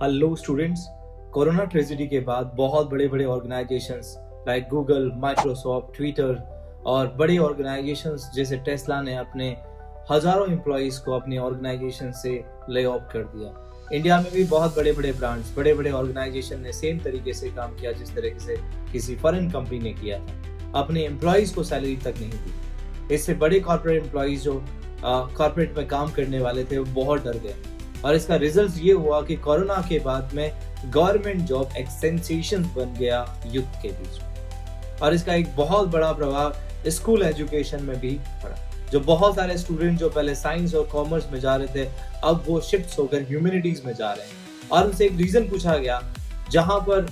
Hello students. Corona tragedy के बाद बहुत बड़े बड़े organisations like Google, Microsoft, Twitter और बड़े ऑर्गेनाइजेशंस जैसे टेस्ला ने अपने हजारों एम्प्लॉइज को अपनी ऑर्गेनाइजेशन से ले ऑफ कर दिया। इंडिया में भी बहुत बड़े बड़े ब्रांड्स, बड़े बड़े ऑर्गेनाइजेशन ने सेम तरीके से काम किया जिस तरीके से किसी फॉरेन कंपनी ने किया था। अपने एम्प्लॉइज को सैलरी तक नहीं दी। इससे बड़े कॉर्पोरेट एम्प्लॉइज जो कॉर्पोरेट में काम करने वाले थे वो बहुत डर गए और इसका रिजल्ट ये हुआ कि कोरोना के बाद में गवर्नमेंट जॉब एक सेंसेशन बन गया यूथ के बीच में। और इसका एक बहुत बड़ा प्रभाव स्कूल एजुकेशन में भी पड़ा। जो बहुत सारे स्टूडेंट जो पहले साइंस और कॉमर्स में जा रहे थे, अब वो शिफ्ट होकर ह्यूमैनिटीज में जा रहे हैं। और उनसे एक रीजन पूछा गया, जहां पर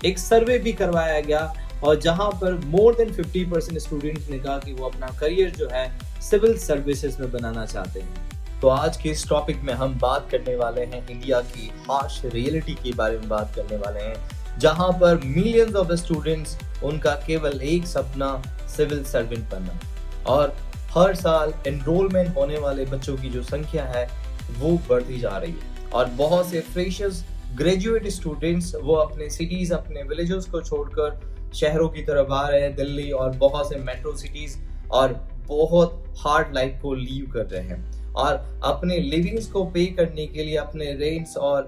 एक सर्वे भी करवाया गया और जहां पर मोर देन 50% स्टूडेंट्स ने कहा कि वो अपना करियर जो है सिविल सर्विसेज में बनाना चाहते हैं। तो आज के इस टॉपिक में हम बात करने वाले हैं इंडिया की हार्श रियलिटी के बारे में बात करने वाले हैं, जहां पर मिलियंस ऑफ स्टूडेंट्स उनका केवल एक सपना सिविल सर्वेंट बनना। और हर साल एनरोलमेंट होने वाले बच्चों की जो संख्या है वो बढ़ती जा रही है और बहुत से फ्रेशर्स ग्रेजुएट स्टूडेंट्स वो अपने सिटीज, अपने विलेजेस को छोड़कर शहरों की तरफ आ रहे हैं, दिल्ली और बहुत से मेट्रो सिटीज, और बहुत हार्ड लाइफ को लीव कर रहे हैं और अपने लिविंग्स को पे करने के लिए, अपने रेंट्स और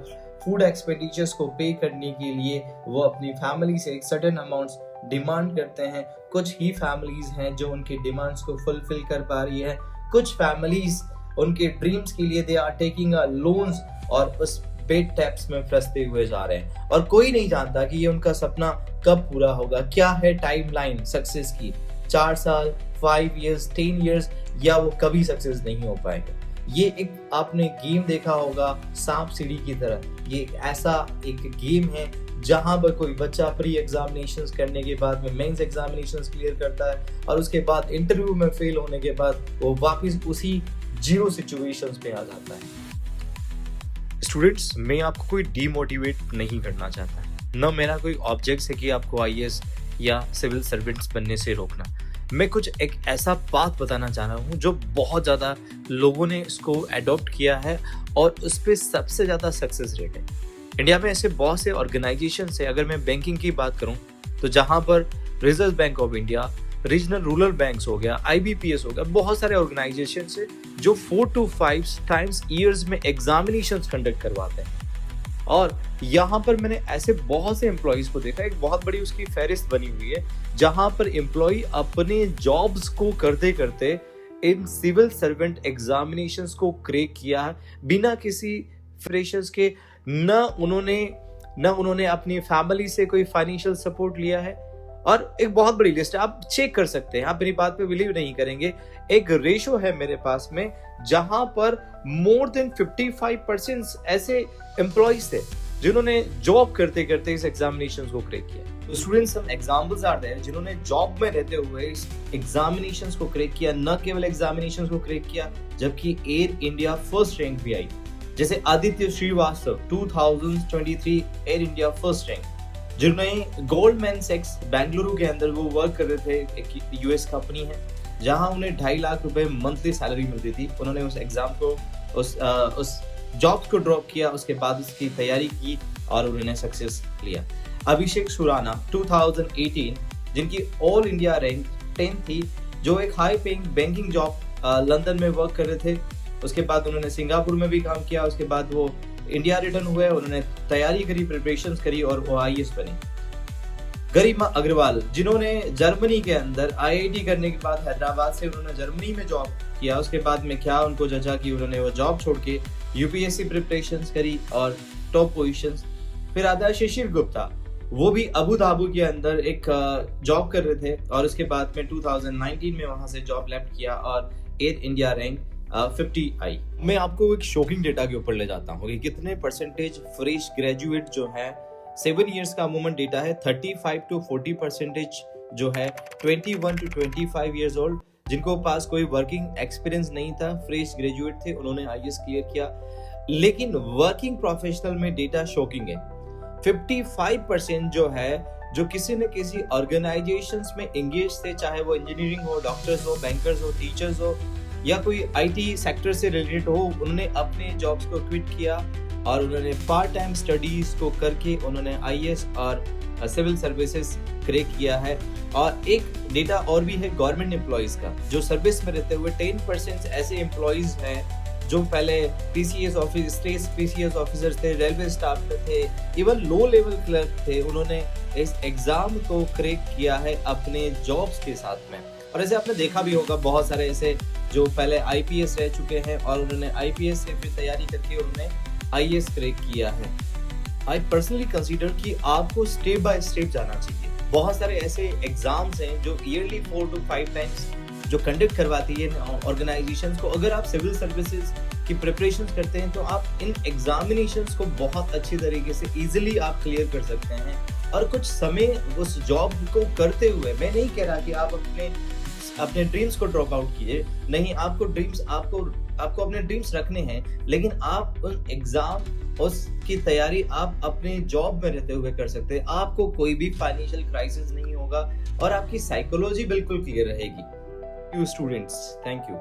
फूड एक्सपेंडिचर्स को पे करने के लिए वो अपनी फैमिली से एक सर्टेन अमाउंट्स डिमांड करते हैं। कुछ ही फैमिलीज हैं जो उनके डिमांड्स को फुलफिल कर पा रही है। कुछ फैमिलीज उनके ड्रीम्स के लिए they are taking a loans और उस बेड टैप्स में फंसते हुए जा रहे हैं और कोई नहीं जानता कि ये उनका सपना कब पूरा होगा। क्या है टाइमलाइन सक्सेस की? 4 साल, 5 years, 10 years, या वो कभी सक्सेस नहीं हो पाएगा। ये एक आपने गेम देखा होगा सांप सीढ़ी की तरह। ये ऐसा एक गेम है जहां पर कोई बच्चा प्री एग्जामिनेशंस करने के बाद में मेंस एग्जामिनेशंस क्लियर करता है और उसके बाद इंटरव्यू में फेल होने के बाद वो वापस उसी जीरो सिचुएशंस पे आ जाता है। स्टूडेंट्स, मैं आपको कोई डीमोटिवेट नहीं करना चाहता, न मेरा कोई ऑब्जेक्ट है कि आपको आईएएस या सिविल सर्वेंट्स बनने से रोकना। मैं कुछ एक ऐसा पाथ बताना चाह रहा हूँ जो बहुत ज़्यादा लोगों ने इसको अडॉप्ट किया है और उस पर सबसे ज़्यादा सक्सेस रेट है। इंडिया में ऐसे बहुत से ऑर्गेनाइजेशन है। अगर मैं बैंकिंग की बात करूँ तो जहाँ पर reserve bank of India, regional rural banks हो गया, IBPS हो गया, बहुत सारे ऑर्गेनाइजेशन है जो 4 to 5 times ईयर्स में एग्जामिनेशंस कंडक्ट करवाते हैं। और यहाँ पर मैंने ऐसे बहुत से एम्प्लॉइज को देखा, एक बहुत बड़ी उसकी फहरिस्त बनी हुई है जहाँ पर एम्प्लॉय अपने जॉब्स को करते करते इन सिविल सर्वेंट एग्जामिनेशंस को क्रैक किया है बिना किसी फ्रेशर्स के। न उन्होंने अपनी फैमिली से कोई फाइनेंशियल सपोर्ट लिया है। और एक बहुत बड़ी लिस्ट है, आप चेक कर सकते हैं, आप मेरी बात पे बिलीव नहीं करेंगे। एक रेशो है मेरे पास में जहां पर मोर देन 55% ऐसे एम्प्लॉइज थे जिन्होंने जॉब करते करते इस एग्जामिनेशन को क्रैक किया। तो students, some examples are there जिन्होंने जॉब में रहते हुए इस एग्जामिनेशंस को क्रैक किया। न केवल एग्जामिनेशंस को क्रैक किया जबकि एयर इंडिया फर्स्ट रैंक भी आई। जैसे Aditya Srivastava 2023 AIR India first rank, जिन्होंने गोल्डमैन सैक्स बेंगलुरु के अंदर वो वर्क कर रहे थे। एक यूएस कंपनी है जहां उन्हें 2.5 लाख रुपए मंथली सैलरी मिलती थी। उन्होंने उस एग्जाम को, उस जॉब को ड्रॉप किया, उसके बाद उसकी तैयारी की और उन्होंने सक्सेस लिया। अभिषेक सुराना 2018, जिनकी ऑल इंडिया रैंक 10 थी, जो एक high paying banking job London में वर्क कर रहे थे। उसके बाद उन्होंने सिंगापुर में भी काम किया। उसके बाद वो इंडिया रिटर्न हुए, उन्होंने तैयारी करी, प्रिपरेशंस करी और वो आईएएस बने। गरिमा अग्रवाल, जिन्होंने जर्मनी के अंदर आईआईटी करने के बाद हैदराबाद से उन्होंने जर्मनी में जॉब किया। उसके बाद में क्या उनको जचा कि उन्होंने वो जॉब छोड़ के यूपीएससी प्रिपरेशंस करी और टॉप पोजीशंस। फिर आता है शिशिर गुप्ता, वो भी अबू धाबी के अंदर एक जॉब कर रहे थे और उसके बाद में 2019 में वहां से जॉब लेफ्ट किया और एयर इंडिया रैंक 50 आई। मैं आपको एक शॉकिंग डेटा के ऊपर ले जाता हूँ कि कितने परसेंटेज फ्रेश ग्रेजुएट जो है, 7 years का अमूमन डेटा है, 35 to 40% जो है 21 to 25 years old, जिनको पास कोई वर्किंग एक्सपीरियंस नहीं था, फ्रेश ग्रेजुएट थे, उन्होंने आईएएस क्लियर किया। लेकिन वर्किंग प्रोफेशनल में डेटा शॉकिंग है। 55% जो है, जो किसी न किसी ऑर्गेनाइजेशंस में एंगेज थे, चाहे वो इंजीनियरिंग हो, डॉक्टर्स हो, बैंकर्स हो, टीचर्स हो या कोई आईटी सेक्टर से रिलेटेड हो, उन्होंने अपने जॉब्स को क्विट किया और उन्होंने पार्ट टाइम स्टडीज को करके उन्होंने आईएएस और सिविल सर्विसेज क्रैक किया है। और एक डेटा और भी है गवर्नमेंट एम्प्लॉइज का, जो सर्विस में रहते हुए 10% ऐसे एम्प्लॉइज हैं जो पहले PCS office state PCS officers थे, रेलवे स्टाफ पे थे, इवन लो लेवल क्लर्क थे, उन्होंने इस एग्जाम को क्रैक किया है अपने जॉब्स के साथ में। और ऐसे आपने देखा भी होगा बहुत सारे ऐसे जो पहले आईपीएस रह चुके हैं और उन्होंने आईपीएस से फिर तैयारी करके उन्होंने आईएएस क्रैक किया है। आई पर्सनली कंसीडर कि आपको स्टेप बाय स्टेप जाना चाहिए। बहुत सारे ऐसे एग्जाम्स हैं जो ईयरली 4 to 5 टाइम्स जो कंडक्ट करवाती है ऑर्गेनाइजेशंस को। अगर आप सिविल सर्विसेज की प्रिपरेशन करते हैं तो आप इन एग्जामिनेशंस को बहुत अच्छी तरीके से इजीली आप क्लियर कर सकते हैं। और कुछ समय उस जॉब को करते हुए, मैं नहीं कह रहा कि आप अपने ड्रीम्स को ड्रॉप आउट कीजिए, नहीं, आपको अपने ड्रीम्स रखने हैं, लेकिन आप उन एग्जाम उसकी तैयारी आप अपने जॉब में रहते हुए कर सकते हैं। आपको कोई भी फाइनेंशियल क्राइसिस नहीं होगा और आपकी साइकोलॉजी बिल्कुल क्लियर रहेगी। You students, thank you.